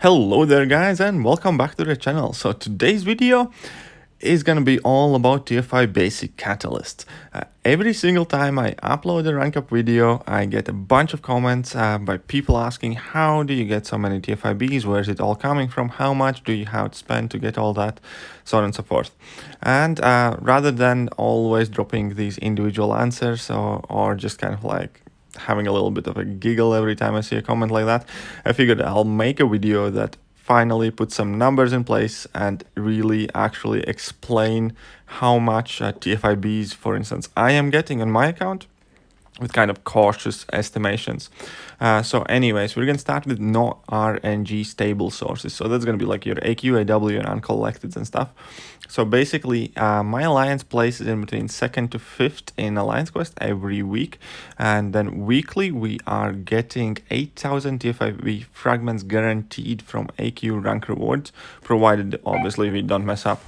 Hello there guys and welcome back to the channel. So today's video is gonna be all about T5 basic catalysts. Every single time I upload a rank up video, I get a bunch of comments by people asking how do you get so many T5Bs, where is it all coming from, how much do you have to spend to get all that, so on and so forth. And rather than always dropping these individual answers or just kind of like having a little bit of a giggle every time I see a comment like that, I figured I'll make a video that finally puts some numbers in place and really actually explain how much T5Bs, for instance, I am getting on my account with kind of cautious estimations. So anyways, we're going to start with no RNG stable sources. So that's going to be like your AQ, AW, and uncollected and stuff. So basically, my alliance places in between 2nd to 5th in Alliance Quest every week. And then weekly, we are getting 8,000 T5B fragments guaranteed from AQ rank rewards, provided obviously we don't mess up.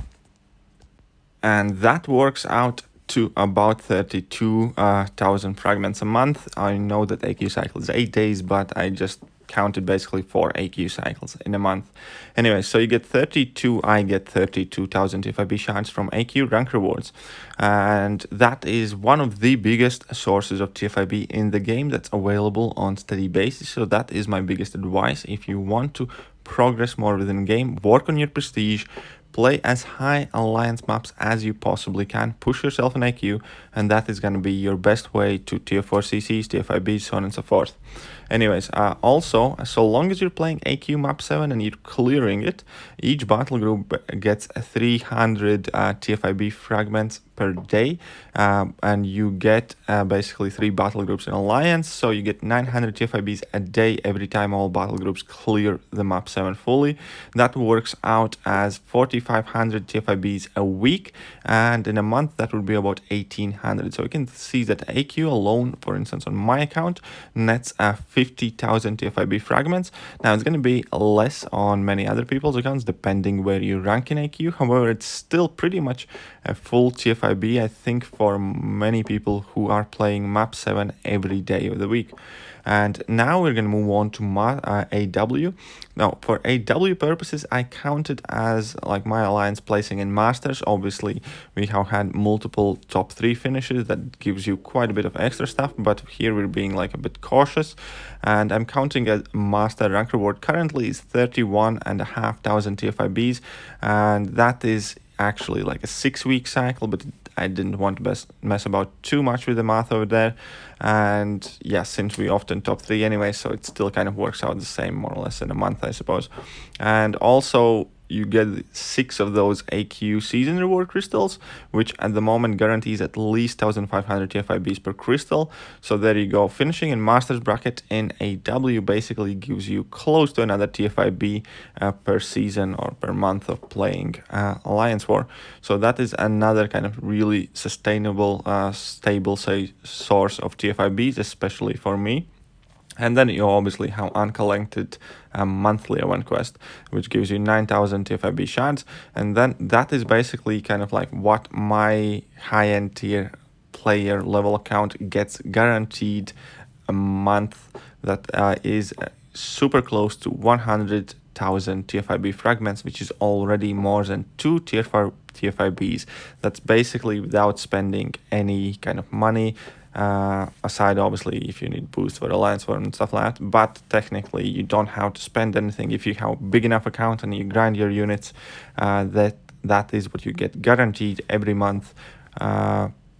And that works out to about 32,000 fragments a month. I know that AQ cycle is 8 days, but I just counted basically 4 AQ cycles in a month. Anyway, so you get 32, I get 32,000 T5B shards from AQ rank rewards. And that is one of the biggest sources of T5B in the game that's available on steady basis. So that is my biggest advice. If you want to progress more within game, work on your prestige, play as high alliance maps as you possibly can, push yourself in AQ, and that is going to be your best way to tier 4 CCs, tier 5Bs, so on and so forth. Anyways, also, so long as you're playing AQ map 7 and you're clearing it, each battle group gets 300 T5B fragments per day, and you get basically 3 battle groups in Alliance, so you get 900 T5Bs a day every time all battle groups clear the map 7 fully. That works out as 4,500 T5Bs a week, and in a month that would be about 1,800. So you can see that AQ alone, for instance, on my account, nets 50,000 T5B fragments. Now it's going to be less on many other people's accounts depending where you rank in AQ. However, it's still pretty much a full T5B, I think, for many people who are playing map 7 every day of the week. And now we're going to move on to AW. Now, for AW purposes, I count it as like my alliance placing in Masters. Obviously, we have had multiple top 3 finishes that gives you quite a bit of extra stuff, but here we're being like a bit cautious. And I'm counting a Master rank reward currently is 31,500 T5Bs, and that is actually like a 6-week cycle, but I didn't want to mess about too much with the math over there. And yeah, since we often top 3 anyway, so it still kind of works out the same more or less in a month, I suppose. And also you get 6 of those AQ season reward crystals, which at the moment guarantees at least 1,500 T5Bs per crystal. So there you go. Finishing in Masters bracket in AW basically gives you close to another T5B per season or per month of playing Alliance War. So that is another kind of really sustainable, stable source of T5Bs, especially for me. And then you obviously have uncollected monthly event quest, which gives you 9,000 T5B shards. And then that is basically kind of like what my high-end tier player level account gets guaranteed a month. That is super close to 100,000 T5B fragments, which is already more than 2 tier 4 T5Bs. That's basically without spending any kind of money. Aside obviously if you need boost for Alliance War and stuff like that, but technically you don't have to spend anything if you have a big enough account and you grind your units. That is what you get guaranteed every month,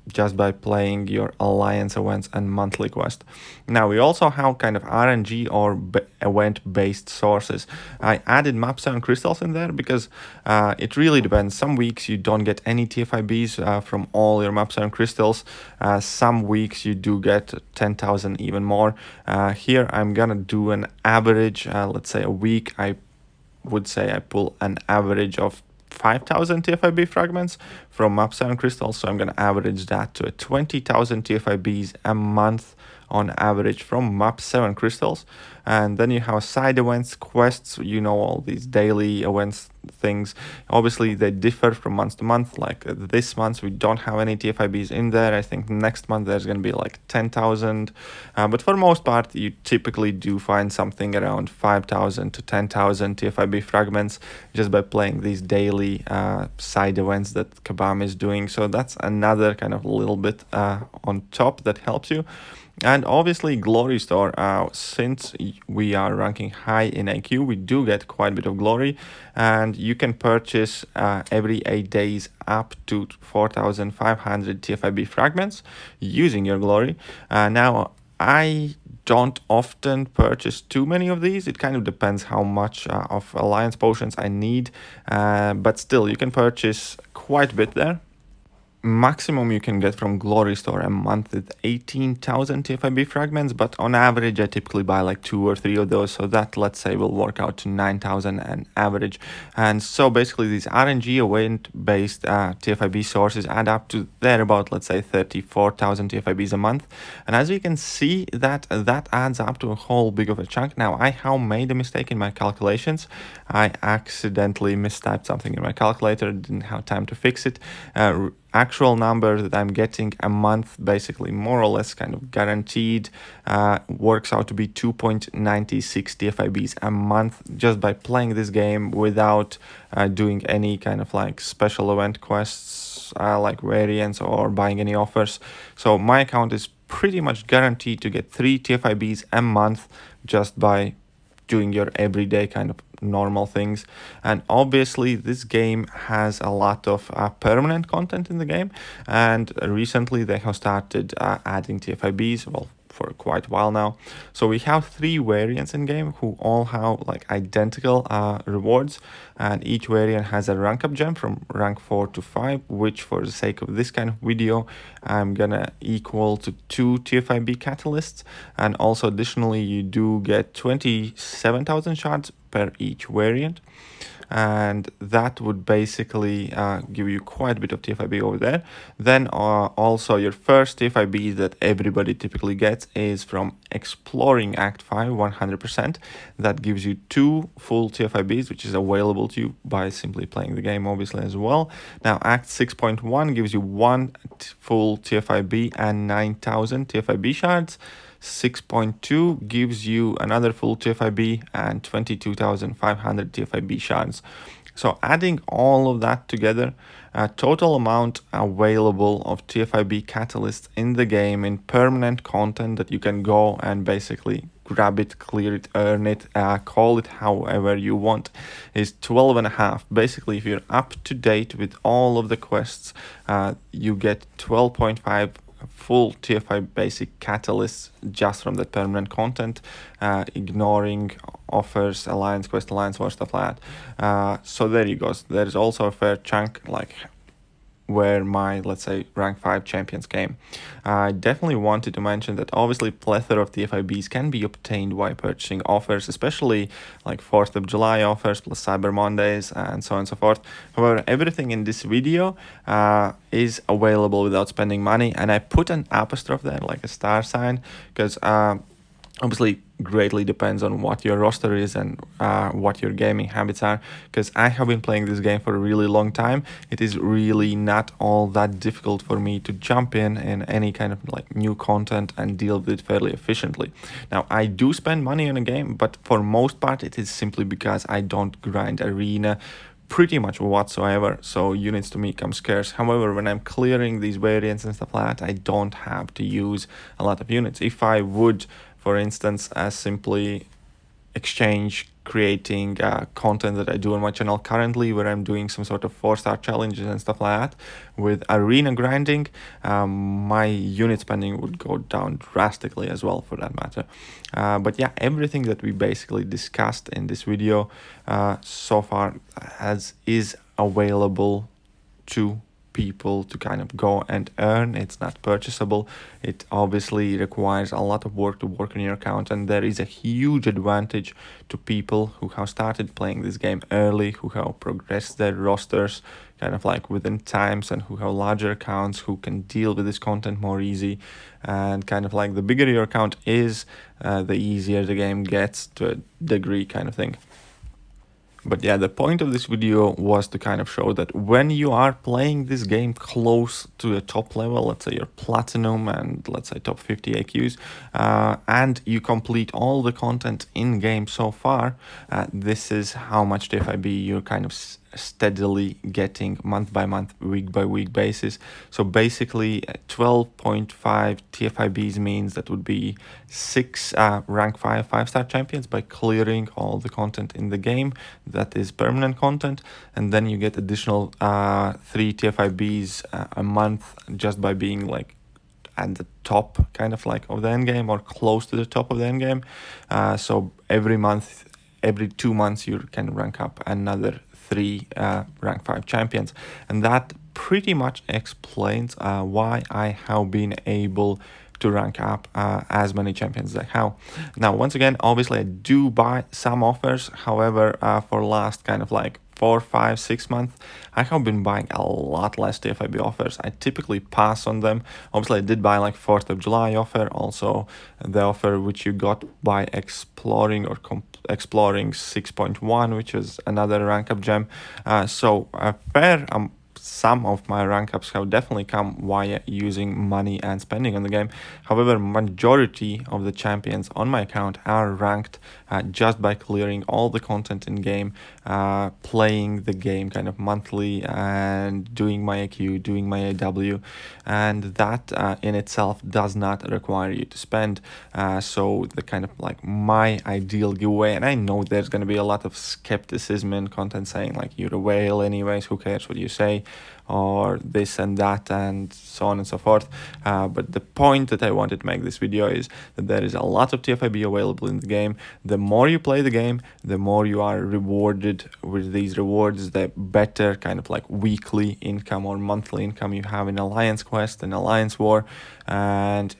just by playing your alliance events and monthly quest. Now we also have kind of RNG or event based sources. I added map 7 crystals in there because it really depends. Some weeks you don't get any T5Bs from all your map 7 crystals. Some weeks you do get 10,000 even more. Here I'm gonna do an average. Let's say a week I would say I pull an average of 5,000 T5B fragments from map 7 crystals, so I'm going to average that to a 20,000 T5Bs a month on average from map 7 crystals. And then you have side events, quests, you know, all these daily events things. Obviously they differ from month to month. Like this month we don't have any T5Bs in there. I think next month there's going to be like 10,000, but for most part you typically do find something around 5,000 to 10,000 T5B fragments just by playing these daily side events that Kabam is doing. So that's another kind of little bit on top that helps you. And obviously Glory Store, since we are ranking high in AQ, we do get quite a bit of glory, and you can purchase every 8 days up to 4,500 T5B fragments using your glory. Now, I don't often purchase too many of these. It kind of depends how much of Alliance Potions I need, but still, you can purchase quite a bit there. Maximum you can get from Glory Store a month is 18,000 T5B fragments, but on average I typically buy like 2 or 3 of those, so that, let's say, will work out to 9,000 an average. And so basically these RNG event based T5B sources add up to there about, let's say, 34,000 T5Bs a month. And as you can see, that adds up to a whole big of a chunk. Now I have made a mistake in my calculations. I accidentally mistyped something in my calculator, didn't have time to fix it. Actual number that I'm getting a month, basically more or less kind of guaranteed, works out to be 2.96 TFIBs a month just by playing this game without doing any kind of like special event quests like variants or buying any offers. So my account is pretty much guaranteed to get 3 TFIBs a month just by doing your everyday kind of normal things. And obviously this game has a lot of permanent content in the game, and recently they have started adding TFIBs, well, for quite a while now. So we have 3 variants in game who all have like identical rewards, and each variant has a rank up gem from rank 4 to 5, which for the sake of this kind of video I'm gonna equal to 2 TFIB catalysts. And also additionally you do get 27,000 shards per each variant, and that would basically give you quite a bit of TFIB over there. Then also your first TFIB that everybody typically gets is from Exploring Act 5 100%. That gives you 2 full TFIBs, which is available to you by simply playing the game obviously as well. Now Act 6.1 gives you 1 full TFIB and 9,000 TFIB shards. 6.2 gives you another full TFIB and 22,500 TFIB shards. So adding all of that together, total amount available of TFIB catalysts in the game in permanent content that you can go and basically grab it, clear it, earn it, call it however you want, is 12.5. Basically, if you're up to date with all of the quests, you get 12.5 full TFI basic catalysts just from that permanent content, ignoring offers, alliance quest, alliance war, stuff like that. So there you go. There's also a fair chunk like where my, let's say, rank 5 champions came. I definitely wanted to mention that obviously plethora of TFIBs can be obtained while purchasing offers, especially like 4th of July offers plus Cyber Mondays and so on and so forth. However, everything in this video is available without spending money, and I put an apostrophe there, like a star sign, because obviously greatly depends on what your roster is and what your gaming habits are, because I have been playing this game for a really long time. It is really not all that difficult for me to jump in any kind of like new content and deal with it fairly efficiently. Now I do spend money on a game, but for most part it is simply because I don't grind arena pretty much whatsoever, so units to me come scarce. However, when I'm clearing these variants and stuff like that, I don't have to use a lot of units. If I would, for instance, as simply exchange creating content that I do on my channel currently, where I'm doing some sort of 4-star challenges and stuff like that with arena grinding, my unit spending would go down drastically as well, for that matter. But yeah, everything that we basically discussed in this video so far is available to people to kind of go and earn. It's not purchasable. It obviously requires a lot of work to work on your account, and there is a huge advantage to people who have started playing this game early, who have progressed their rosters kind of like within times, and who have larger accounts, who can deal with this content more easy. And kind of like the bigger your account is, the easier the game gets to a degree kind of thing. But yeah, the point of this video was to kind of show that when you are playing this game close to a top level, let's say you're platinum and let's say top 50 AQs, and you complete all the content in game so far, this is how much T5B you're kind of steadily getting month by month, week by week basis. So basically 12.5 T5Bs means that would be 6 rank 5 5-star champions by clearing all the content in the game that is permanent content, and then you get additional 3 T5Bs a month just by being like at the top kind of like of the end game or close to the top of the end game. So every month, every 2 months you can rank up another 3 rank 5 champions, and that pretty much explains why I have been able to rank up as many champions as I have. Now, once again, obviously I do buy some offers. However, for last kind of like 4, 5, 6 months, I have been buying a lot less T5B offers. I typically pass on them. Obviously, I did buy like 4th of July offer, also the offer which you got by exploring or exploring 6.1, which is another rank up gem. So a fair some of my rank ups have definitely come via using money and spending on the game. However, majority of the champions on my account are ranked just by clearing all the content in game, playing the game kind of monthly and doing my AQ, doing my AW, and that in itself does not require you to spend. So the kind of like my ideal giveaway, and I know there's going to be a lot of skepticism in content saying like, you're a whale anyways, who cares what you say, or this and that and so on and so forth. But the point that I wanted to make this video is that there is a lot of T5B available in the game. The more you play the game, the more you are rewarded with these rewards, the better kind of like weekly income or monthly income you have in Alliance Quest and Alliance War. And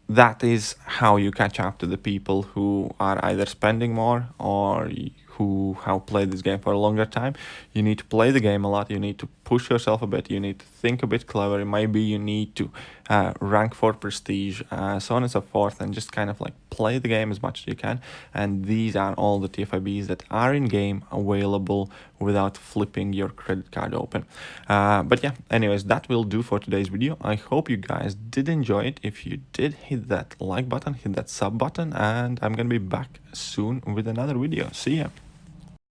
that is how you catch up to the people who are either spending more or who have played this game for a longer time. You need to play the game a lot, you need to push yourself a bit, you need to think a bit clever, maybe you need to rank for prestige, so on and so forth, and just kind of like play the game as much as you can. And these are all the T5Bs that are in game available without flipping your credit card open. But yeah, anyways, that will do for today's video. I hope you guys did enjoy it. If you did, hit that like button, hit that sub button, and I'm gonna be back soon with another video. See ya.